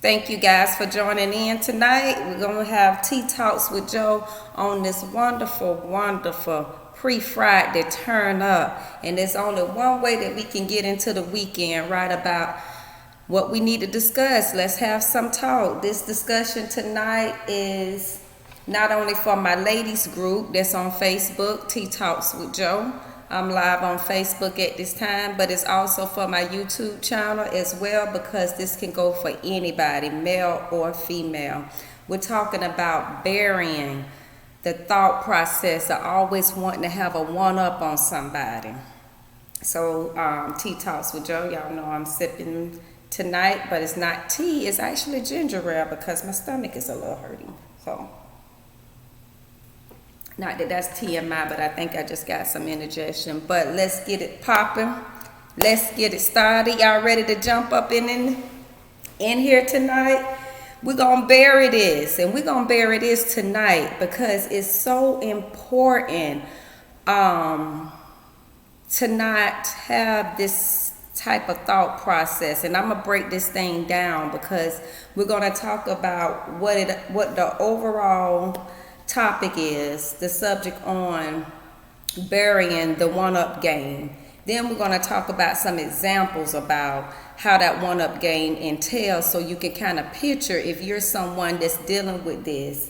Thank you guys for joining in tonight. We're going to have Tea Talks with Joe on this wonderful pre-Friday turn up. And there's only one way that we can get into the weekend, right about what we need to discuss. Let's have some talk. This discussion tonight is not only for my ladies group that's on Facebook, Tea Talks with Joe. I'm live on Facebook at this time, but it's also for my YouTube channel as well, because this can go for anybody, male or female. We're talking about burying the thought process of always wanting to have a one-up on somebody. So Tea Talks with Joe, y'all know I'm sipping tonight, but it's not tea, it's actually ginger ale because my stomach is a little hurting. So not that that's TMI, but I think I just got some indigestion. But let's get it popping. Let's get it started. Y'all ready to jump up in here tonight? We're going to bury this. And we're going to bury this tonight because it's so important to not have this type of thought process. And I'm going to break this thing down because we're going to talk about what the overall topic is, the subject on burying the one-up game. Then we're going to talk about some examples about how that one-up game entails, so you can kind of picture, if you're someone that's dealing with this,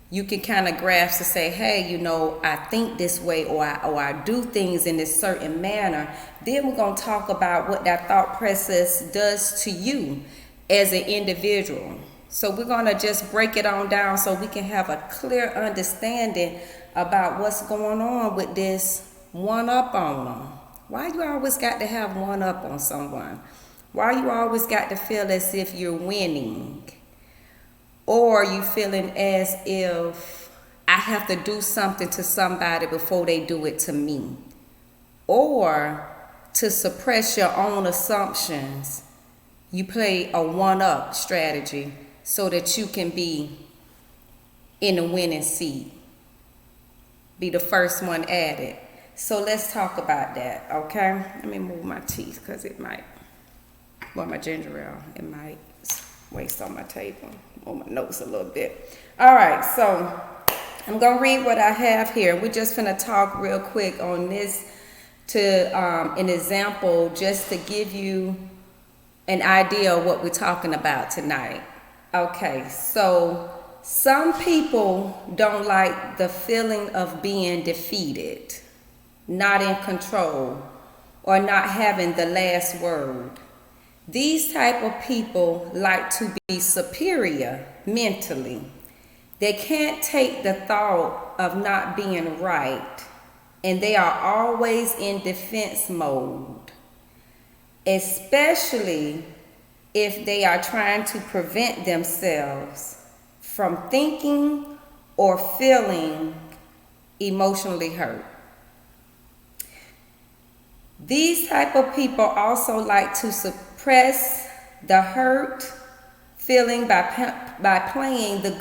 you can kind of grasp to say, hey, you know, I think this way, or I do things in this certain manner. Then we're going to talk about what that thought process does to you as an individual. So we're going to just break it on down so we can have a clear understanding about what's going on with this one-up on them. Why you always got to have one-up on someone? Why you always got to feel as if you're winning? Or you feeling as if I have to do something to somebody before they do it to me? Or to suppress your own assumptions, you play a one-up strategy so that you can be in the winning seat, be the first one at it. So let's talk about that, okay? Let me move my teeth because it might, well, my ginger ale, it might waste on my table, on my notes a little bit. All right, so I'm gonna read what I have here. We're just gonna talk real quick on this to an example, just to give you an idea of what we're talking about tonight. Okay, so some people don't like the feeling of being defeated, not in control, or not having the last word. These type of people like to be superior mentally. They can't take the thought of not being right, and they are always in defense mode, especially if they are trying to prevent themselves from thinking or feeling emotionally hurt. These type of people also like to suppress the hurt feeling by playing the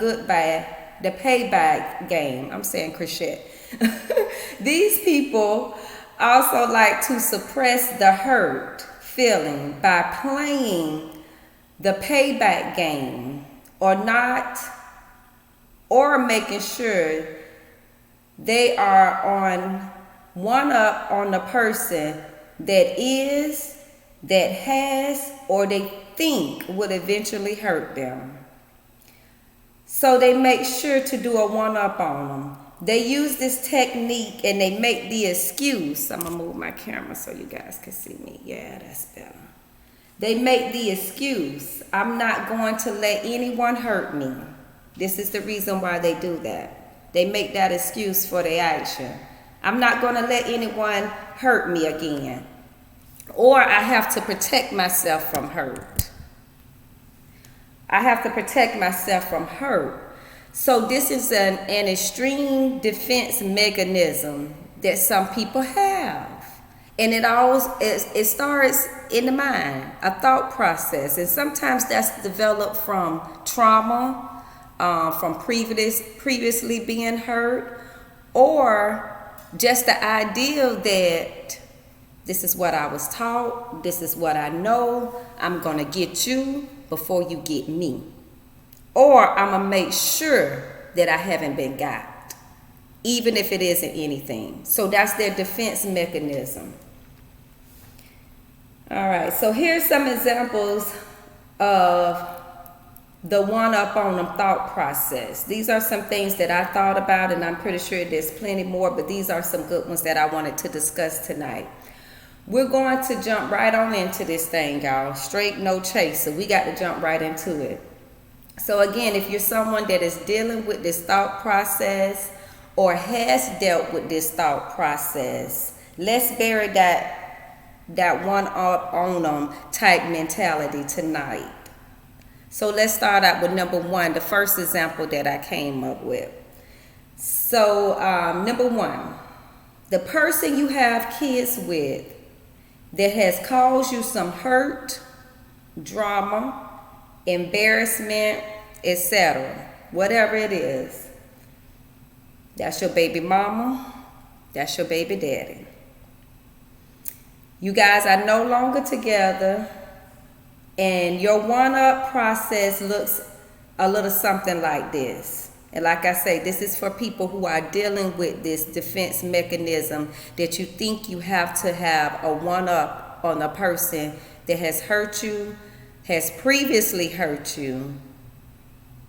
the payback game. I'm saying crochet. These people also like to suppress the hurt feeling by playing the payback game, or making sure they are on one-up on the person that has, or they think would eventually hurt them. So they make sure to do a one-up on them. They use this technique and they make the excuse. I'm gonna move my camera so you guys can see me. Yeah, that's better. They make the excuse, I'm not going to let anyone hurt me. This is the reason why they do that. They make that excuse for their action. I'm not going to let anyone hurt me again. Or I have to protect myself from hurt. I have to protect myself from hurt. So this is an extreme defense mechanism that some people have. And it starts in the mind, a thought process. And sometimes that's developed from trauma, from previously being hurt, or just the idea that this is what I was taught, this is what I know, I'm going to get you, before you get me. Or I'm going to make sure that I haven't been got, even if it isn't anything. So that's their defense mechanism. All right, so here's some examples of the one-up on them thought process. These are some things that I thought about, and I'm pretty sure there's plenty more, but these are some good ones that I wanted to discuss tonight. We're going to jump right on into this thing, y'all. Straight, no chaser. We got to jump right into it. So again, if you're someone that is dealing with this thought process or has dealt with this thought process, let's bury that one-up on them type mentality tonight. So let's start out with number one, the first example that I came up with. So number one, the person you have kids with that has caused you some hurt, drama, embarrassment, etc., whatever it is, that's your baby mama, that's your baby daddy. You guys are no longer together, and your one-up process looks a little something like this. And like I say, this is for people who are dealing with this defense mechanism that you think you have to have a one-up on a person that has hurt you, has previously hurt you,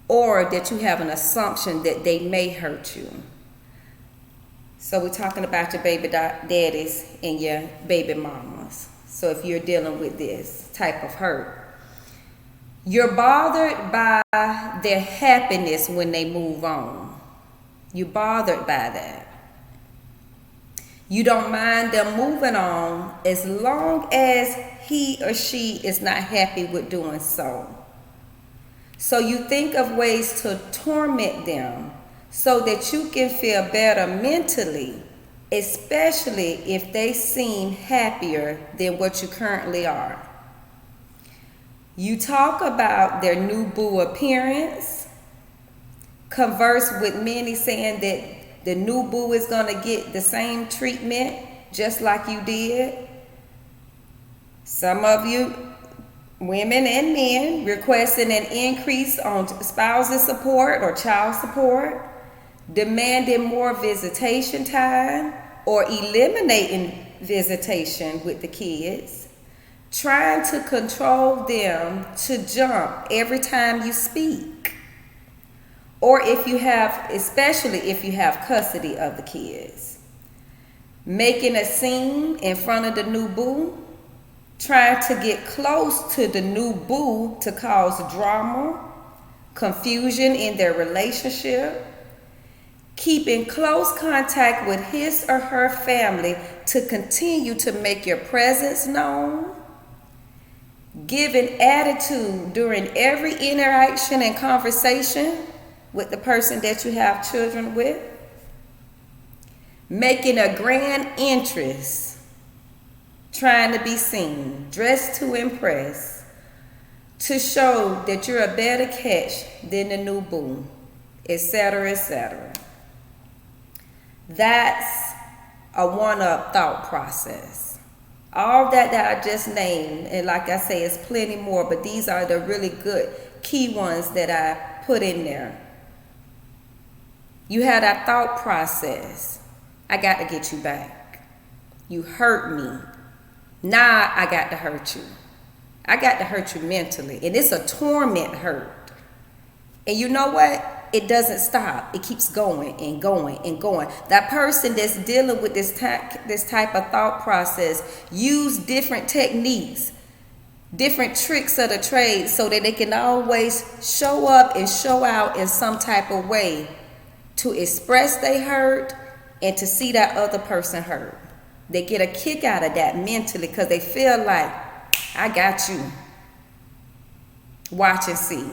or that you have an assumption that they may hurt you. So we're talking about your baby daddies and your baby mamas. So if you're dealing with this type of hurt, you're bothered by their happiness when they move on. You're bothered by that. You don't mind them moving on as long as he or she is not happy with doing so. So you think of ways to torment them so that you can feel better mentally, especially if they seem happier than what you currently are. You talk about their new boo appearance, converse with many saying that the new boo is going to get the same treatment just like you did. Some of you, women and men, requesting an increase on spousal support or child support, demanding more visitation time or eliminating visitation with the kids, trying to control them to jump every time you speak, or if you have, especially if you have custody of the kids, making a scene in front of the new boo, trying to get close to the new boo to cause drama, confusion in their relationship, keeping close contact with his or her family to continue to make your presence known, giving attitude during every interaction and conversation with the person that you have children with, making a grand entrance, trying to be seen, dressed to impress, to show that you're a better catch than the new boo, etc., etc. That's a one-up thought process. All that I just named, and like I say, it's plenty more, but these are the really good key ones that I put in there. You had a thought process. I got to get you back. You hurt me. Now I got to hurt you. I got to hurt you mentally. And it's a torment hurt. And you know what? It doesn't stop. It keeps going and going and going. That person that's dealing with this type of thought process use different techniques, different tricks of the trade so that they can always show up and show out in some type of way to express they hurt and to see that other person hurt. They get a kick out of that mentally because they feel like, I got you. Watch and see.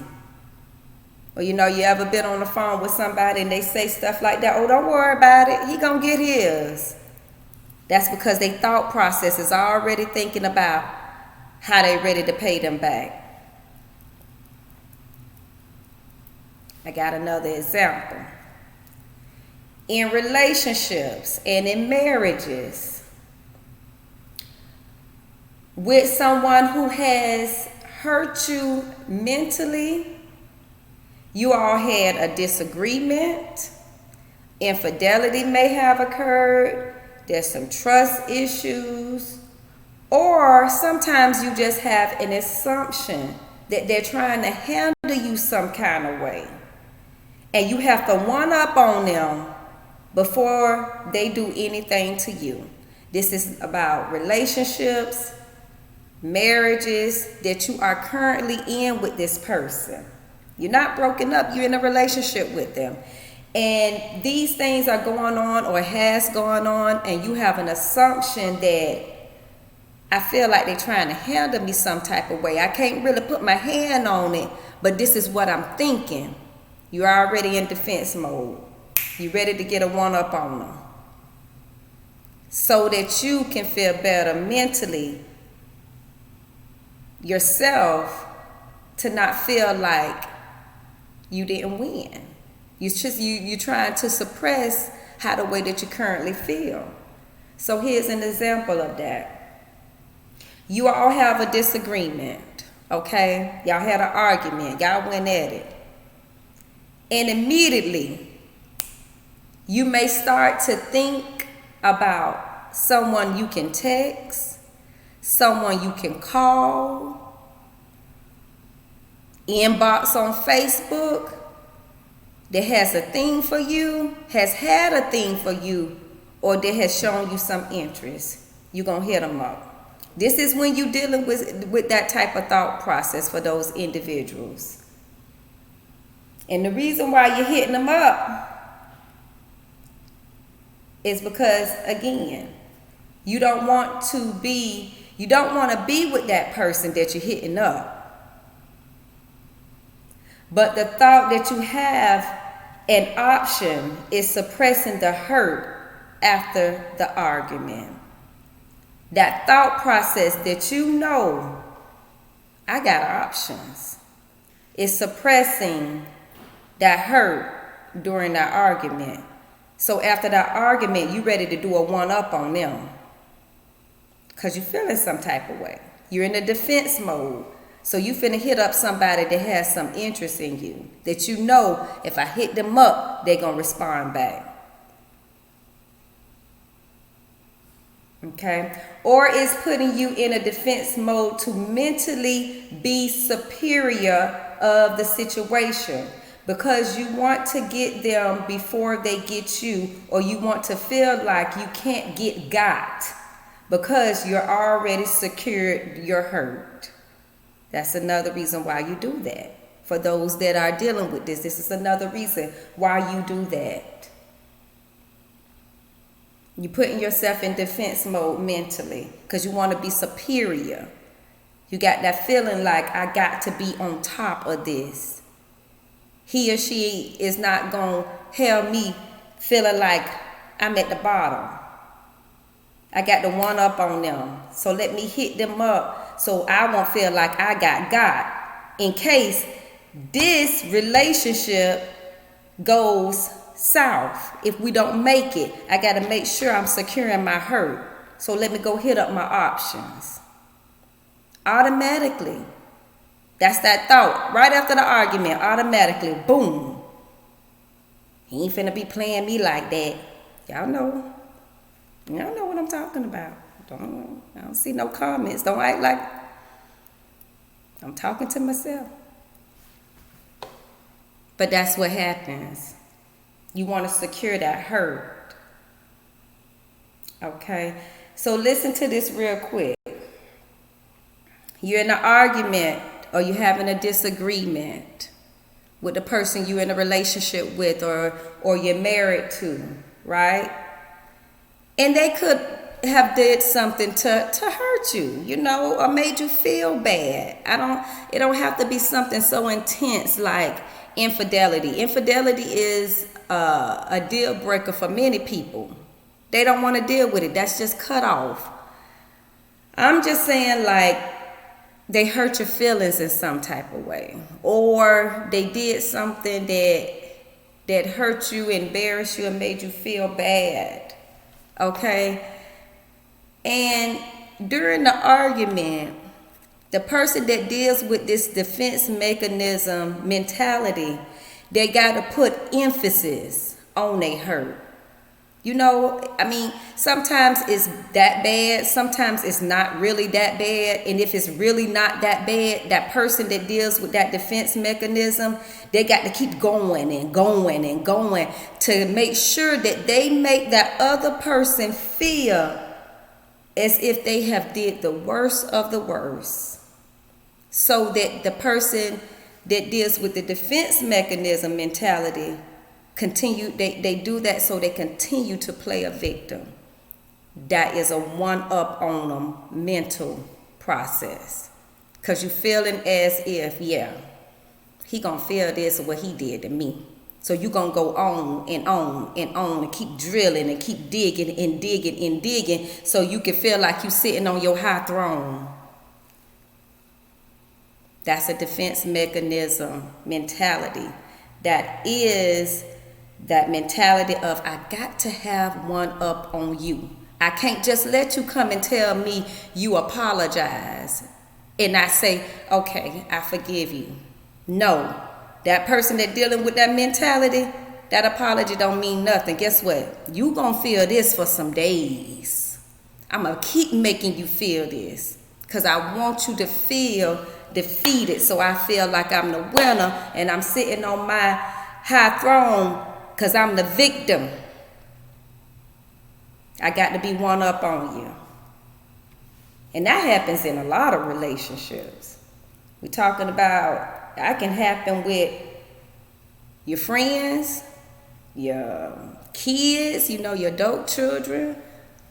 Or you know, you ever been on the phone with somebody and they say stuff like that, oh, don't worry about it, he gonna get his. That's because their thought process is already thinking about how they ready to pay them back. I got another example. In relationships and in marriages, with someone who has hurt you mentally, you all had a disagreement, infidelity may have occurred, there's some trust issues, or sometimes you just have an assumption that they're trying to handle you some kind of way. And you have to one up on them before they do anything to you. This is about relationships, marriages that you are currently in with this person. You're not broken up, you're in a relationship with them. And these things are going on or has gone on, and you have an assumption that I feel like they're trying to handle me some type of way. I can't really put my hand on it, but this is what I'm thinking. You're already in defense mode. You're ready to get a one-up on them so that you can feel better mentally yourself, to not feel like you didn't win. You're trying to suppress how the way that you currently feel. So here's an example of that. You all have a disagreement, okay? Y'all had an argument. Y'all went at it. And immediately, you may start to think about someone you can text, someone you can call, inbox on Facebook that has a thing for you, has had a thing for you, or that has shown you some interest. You're going to hit them up. This is when you're dealing with that type of thought process for those individuals. And the reason why you're hitting them up is because, again, you don't want to be with that person that you're hitting up. But the thought that you have an option is suppressing the hurt after the argument. That thought process that you know, I got options, is suppressing that hurt during that argument. So after that argument, you ready to do a one-up on them because you're feeling some type of way. You're in a defense mode. So you finna hit up somebody that has some interest in you, that you know if I hit them up, they're gonna respond back. Okay? Or it's putting you in a defense mode to mentally be superior of the situation, because you want to get them before they get you, or you want to feel like you can't get got because you're already secured your hurt. That's another reason why you do that. For those that are dealing with this is another reason why you do that. You're putting yourself in defense mode mentally because you want to be superior. You got that feeling like I got to be on top of this. He or she is not going to have me feeling like I'm at the bottom. I got the one up on them. So let me hit them up so I won't feel like I got in case this relationship goes south. If we don't make it, I got to make sure I'm securing my hurt. So let me go hit up my options. Automatically. That's that thought. Right after the argument, automatically, boom. He ain't finna be playing me like that. Y'all know. Y'all know what I'm talking about. I don't see no comments. Don't act like I'm talking to myself. But that's what happens. You want to secure that hurt. Okay? So listen to this real quick. You're in an argument or you're having a disagreement with the person you're in a relationship with or you're married to, right? And they could have did something to hurt you, you know, or made you feel bad. It don't have to be something so intense like infidelity. Infidelity is a deal breaker for many people. They don't want to deal with it. That's just cut off. I'm just saying, like, they hurt your feelings in some type of way, or they did something that hurt you, embarrassed you, and made you feel bad. Okay? And during the argument, The person that deals with this defense mechanism mentality, they got to put emphasis on they hurt. You know, I mean, sometimes it's that bad, sometimes it's not really that bad. And if it's really not that bad, that person that deals with that defense mechanism, they got to keep going and going and going to make sure that they make that other person feel as if they have did the worst of the worst. So that the person that deals with the defense mechanism mentality they do that so they continue to play a victim. That is a one-up on them mental process. Because you feeling as if, yeah, he gonna feel this or what he did to me. So you gonna go on and on and on and keep drilling and keep digging and digging and digging so you can feel like you sitting on your high throne. That's a defense mechanism mentality. That is that mentality of I got to have one up on you. I can't just let you come and tell me you apologize and I say, okay, I forgive you. No, that person that dealing with that mentality, that apology don't mean nothing. Guess what? You gonna feel this for some days. I'm gonna keep making you feel this because I want you to feel defeated. So I feel like I'm the winner and I'm sitting on my high throne because I'm the victim. I got to be one up on you. And that happens in a lot of relationships. We're talking about, that can happen with your friends, your kids, you know, your adult children,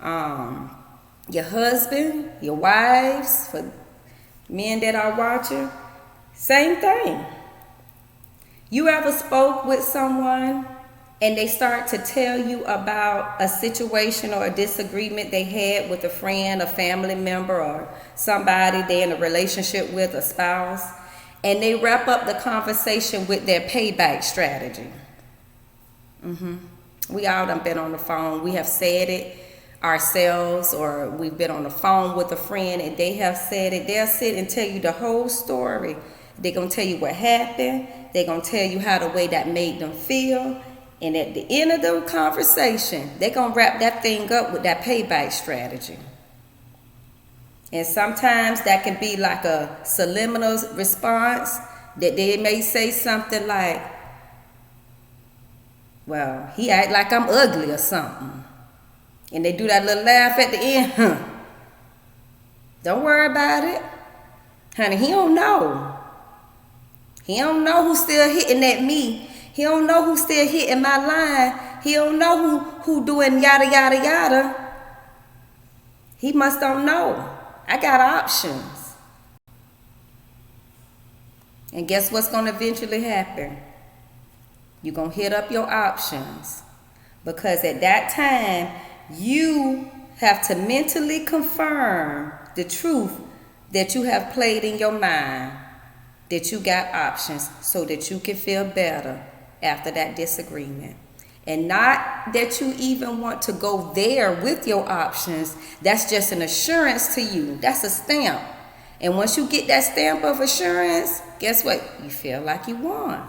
your husband, your wives, for men that are watching. Same thing. You ever spoke with someone and they start to tell you about a situation or a disagreement they had with a friend, a family member, or somebody they're in a relationship with, a spouse, and they wrap up the conversation with their payback strategy? We all done been on the phone. We have said it ourselves, or we've been on the phone with a friend and they have said it. They'll sit and tell you the whole story. They're going to tell you what happened. They're going to tell you how the way that made them feel. And at the end of the conversation, they're going to wrap that thing up with that payback strategy. And sometimes that can be like a subliminal response that they may say something like, well, he act like I'm ugly or something. And they do that little laugh at the end. Don't worry about it. Honey, he don't know. He don't know who's still hitting at me. He don't know who's still hitting my line. He don't know who doing yada, yada, yada. He must don't know. I got options. And guess what's going to eventually happen? You're going to hit up your options. Because at that time, you have to mentally confirm the truth that you have played in your mind, that you got options so that you can feel better after that disagreement. And not that you even want to go there with your options. That's just an assurance to you. That's a stamp. And once you get that stamp of assurance, guess what? You feel like you won.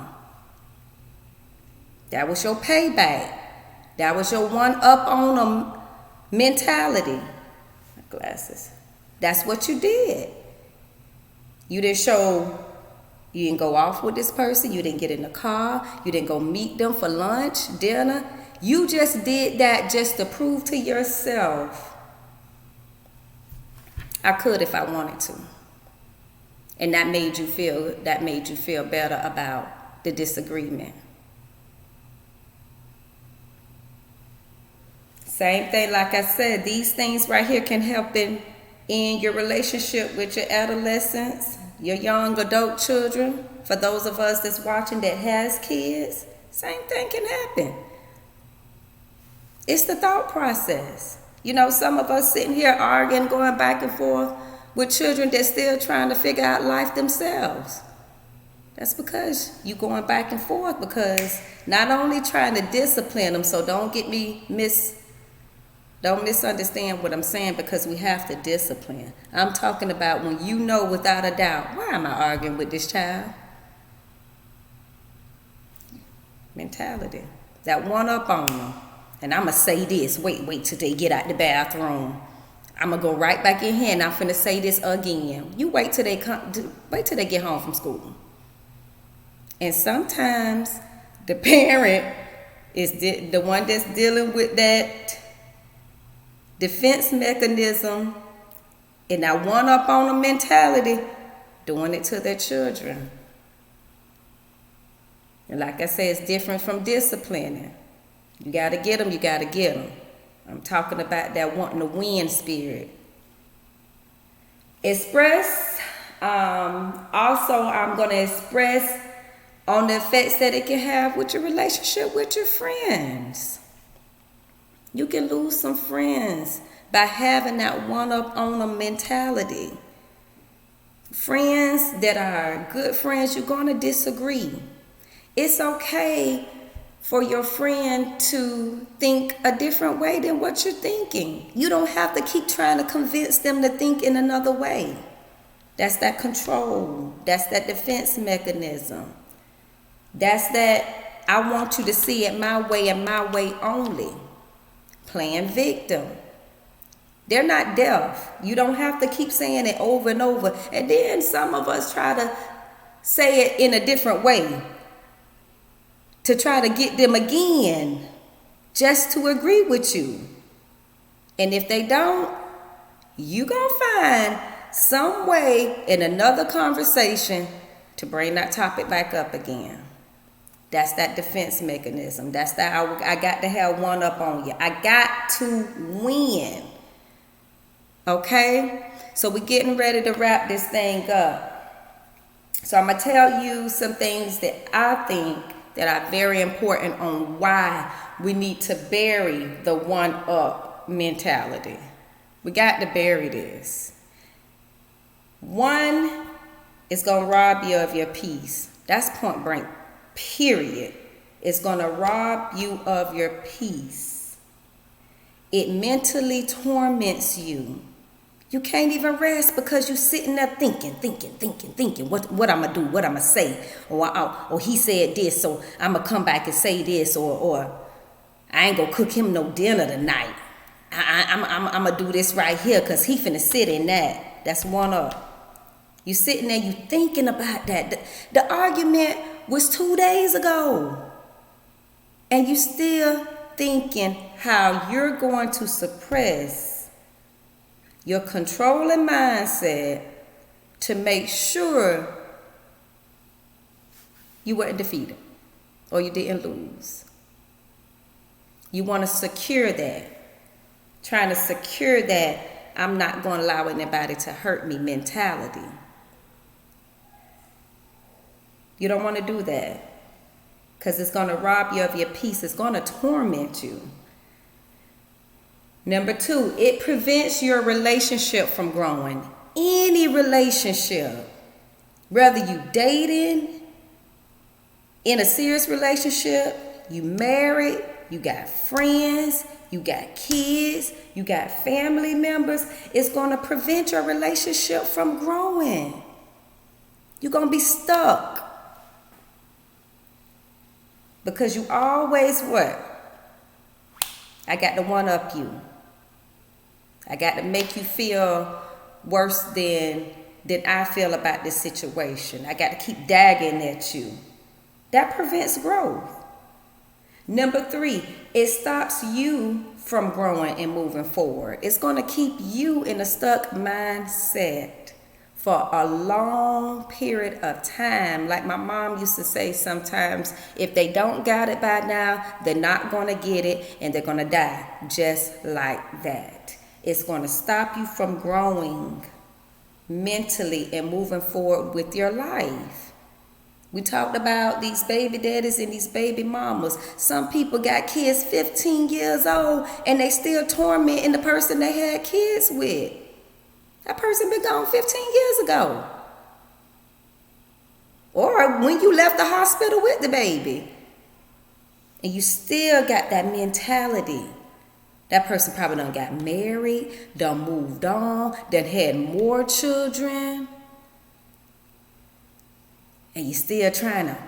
That was your payback. That was your one up on them mentality. My glasses. That's what you did. You didn't show, you didn't go off with this person. You didn't get in the car. You didn't go meet them for lunch, dinner. You just did that just to prove to yourself, I could if I wanted to. And that made you feel better about the disagreement. Same thing, like I said, these things right here can help in your relationship with your adolescents, your young adult children. For those of us that's watching that has kids, same thing can happen. It's the thought process. You know, some of us sitting here arguing, going back and forth with children that's still trying to figure out life themselves. That's because you're going back and forth, because not only trying to discipline them, so don't get me Don't misunderstand what I'm saying, because we have to discipline. I'm talking about when you know without a doubt, why am I arguing with this child? Mentality. That one up on them. And I'm going to say this. Wait till they get out the bathroom. I'm going to go right back in here and I'm finna say this again. You wait till they get home from school. And sometimes the parent is the one that's dealing with that defense mechanism and that one up on them mentality, doing it to their children. And like I said, it's different from disciplining. You got to get them. I'm talking about that wanting to win spirit. Express. Also, I'm going to express on the effects that it can have with your relationship with your friends. You can lose some friends by having that one up on them mentality. Friends that are good friends, you're going to disagree. It's okay for your friend to think a different way than what you're thinking. You don't have to keep trying to convince them to think in another way. That's that control. That's that defense mechanism. That's that I want you to see it my way and my way only. Playing victim. They're not deaf. You don't have to keep saying it over and over. And then some of us try to say it in a different way to try to get them again just to agree with you. And if they don't, you gonna find some way in another conversation to bring that topic back up again. That's that defense mechanism. That's that I got to have one up on you. I got to win. Okay? So we're getting ready to wrap this thing up. So I'm going to tell you some things that I think that are very important on why we need to bury the one-up mentality. We got to bury this. One is going to rob you of your peace. That's point blank. Period. It's going to rob you of your peace. It mentally torments you. You can't even rest because you're sitting there thinking. What I'm going to do, what I'm going to say. Or he said this, so I'm going to come back and say this. Or I ain't going to cook him no dinner tonight. I'm going to do this right here because he finna sit in that. That's one up. You sitting there, you thinking about that. The argument was 2 days ago. And you still thinking how you're going to suppress your controlling mindset to make sure you weren't defeated or you didn't lose. You want to secure that. Trying to secure that I'm not going to allow anybody to hurt me mentality. You don't want to do that because it's going to rob you of your peace. It's going to torment you. Number 2, it prevents your relationship from growing. Any relationship, whether you dating, in a serious relationship, you married, you got friends, you got kids, you got family members, it's going to prevent your relationship from growing. You're going to be stuck. Because you always what? I got to one-up you. I got to make you feel worse than I feel about this situation. I got to keep dagging at you. That prevents growth. Number 3, it stops you from growing and moving forward. It's going to keep you in a stuck mindset for a long period of time. Like my mom used to say sometimes, if they don't got it by now, they're not going to get it and they're going to die just like that. It's going to stop you from growing mentally and moving forward with your life. We talked about these baby daddies and these baby mamas. Some people got kids 15 years old and they still tormenting the person they had kids with. That person been gone 15 years ago. Or when you left the hospital with the baby. And you still got that mentality. That person probably done got married, done moved on, done had more children. And you still trying to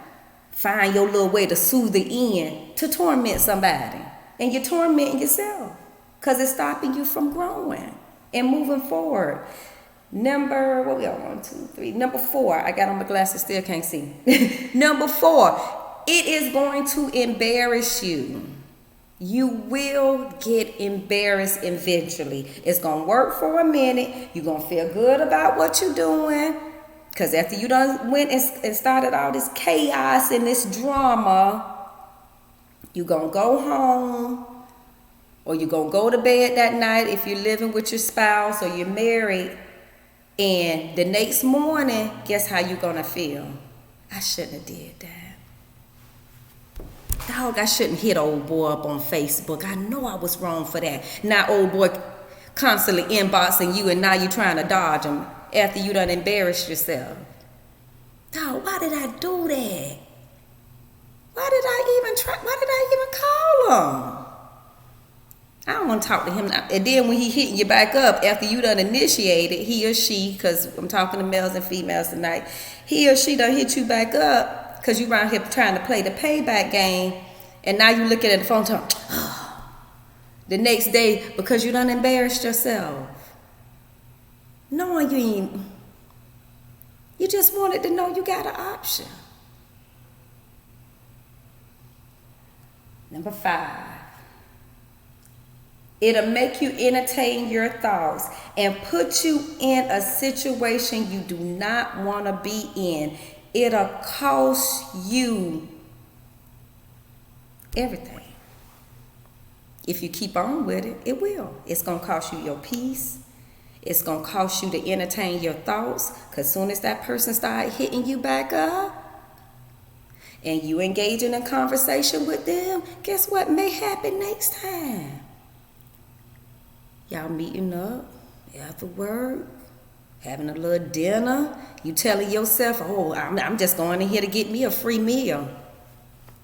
find your little way to soothe the end to torment somebody. And you're tormenting yourself because it's stopping you from growing and moving forward. Number 4. I got on my glasses, still can't see. Number 4, it is going to embarrass you. You will get embarrassed eventually. It's going to work for a minute. You're going to feel good about what you're doing. Because after you done went and started all this chaos and this drama, you're going to go home or you're going to go to bed that night if you're living with your spouse or you're married. And the next morning, guess how you're going to feel? I shouldn't have did that. Dog, I shouldn't hit old boy up on Facebook. I know I was wrong for that. Now old boy constantly inboxing you and now you're trying to dodge him after you done embarrassed yourself. Dog, why did I do that? Why did I even call him? I don't want to talk to him now. And then when he hitting you back up after you done initiated, he or she, because I'm talking to males and females tonight, he or she done hit you back up because you around here trying to play the payback game, and now you looking at the phone talking, the next day because you done embarrassed yourself. Knowing you just wanted to know you got an option. Number 5. It'll make you entertain your thoughts and put you in a situation you do not want to be in. It'll cost you everything. If you keep on with it, it will. It's going to cost you your peace. It's going to cost you to entertain your thoughts, because soon as that person start hitting you back up and you engaging in conversation with them, guess what may happen next time? Y'all meeting up after work, having a little dinner. You telling yourself, oh, I'm just going in here to get me a free meal.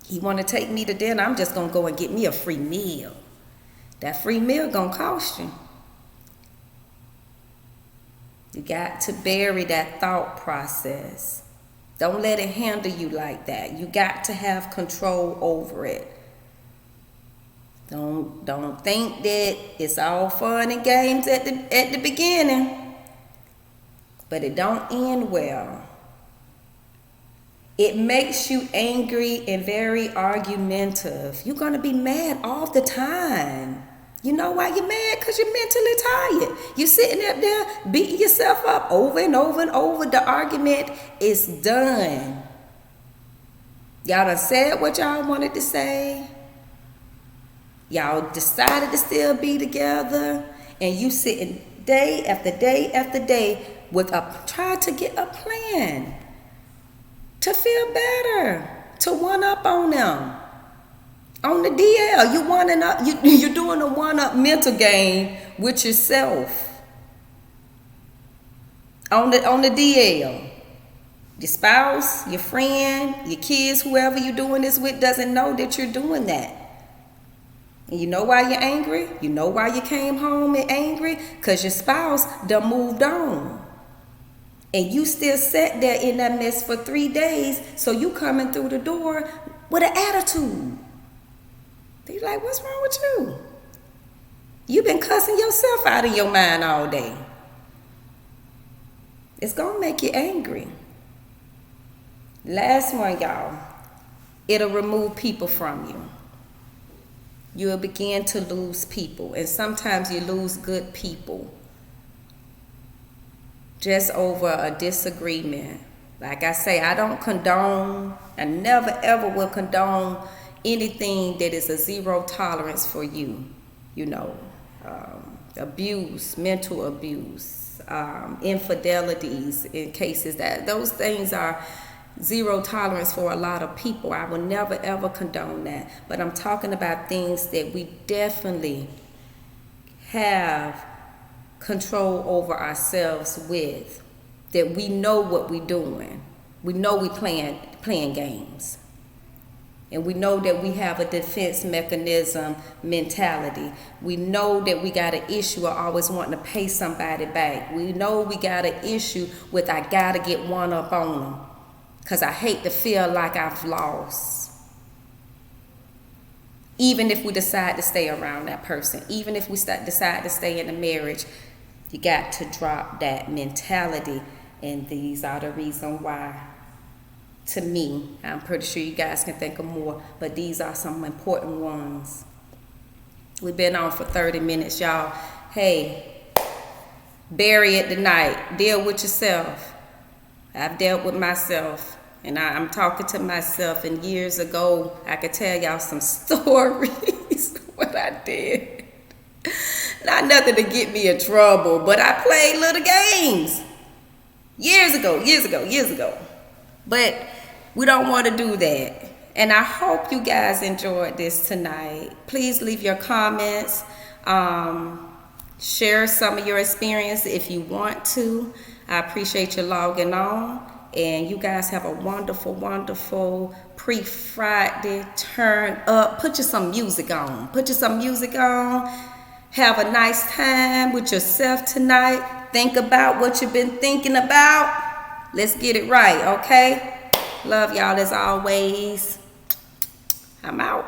He want to take me to dinner, I'm just going to go and get me a free meal. That free meal going to cost you. You got to bury that thought process. Don't let it handle you like that. You got to have control over it. Don't think that it's all fun and games at the beginning, but it don't end well. It makes you angry and very argumentative. You're gonna be mad all the time. You know why you're mad? Because you're mentally tired. You're sitting up there beating yourself up over and over and over. The argument is done. Y'all done said what y'all wanted to say. Y'all decided to still be together, and you sitting day after day after day with try to get a plan to feel better, to one up on them. On the DL, you're doing a one-up mental game with yourself. On the DL. Your spouse, your friend, your kids, whoever you're doing this with doesn't know that you're doing that. And you know why you're angry? You know why you came home and angry? Because your spouse done moved on. And you still sat there in that mess for 3 days, so you coming through the door with an attitude. They're like, what's wrong with you? You've been cussing yourself out of your mind all day. It's going to make you angry. Last one, y'all. It'll remove people from you. You'll begin to lose people. And sometimes you lose good people just over a disagreement. Like I say, I don't condone, I never ever will condone anything that is a zero tolerance for you. You know, abuse, mental abuse, infidelities in cases that those things are zero tolerance for a lot of people. I will never ever condone that. But I'm talking about things that we definitely have control over ourselves with, that we know what we're doing. We know we playing games. And we know that we have a defense mechanism mentality. We know that we got an issue of always wanting to pay somebody back. We know we got an issue with I gotta get one up on them, because I hate to feel like I've lost. Even if we decide to stay around that person, even if we decide to stay in a marriage, you got to drop that mentality. And these are the reason why, to me, I'm pretty sure you guys can think of more, but these are some important ones. We've been on for 30 minutes, y'all. Hey, bury it tonight. Deal with yourself. I've dealt with myself, and I'm talking to myself. And years ago, I could tell y'all some stories what I did. Not nothing to get me in trouble, but I played little games years ago. But we don't want to do that. And I hope you guys enjoyed this tonight. Please leave your comments. Share some of your experience if you want to. I appreciate you logging on. And you guys have a wonderful, wonderful pre-Friday. Turn up. Put you some music on. Have a nice time with yourself tonight. Think about what you've been thinking about. Let's get it right, okay? Love y'all as always. I'm out.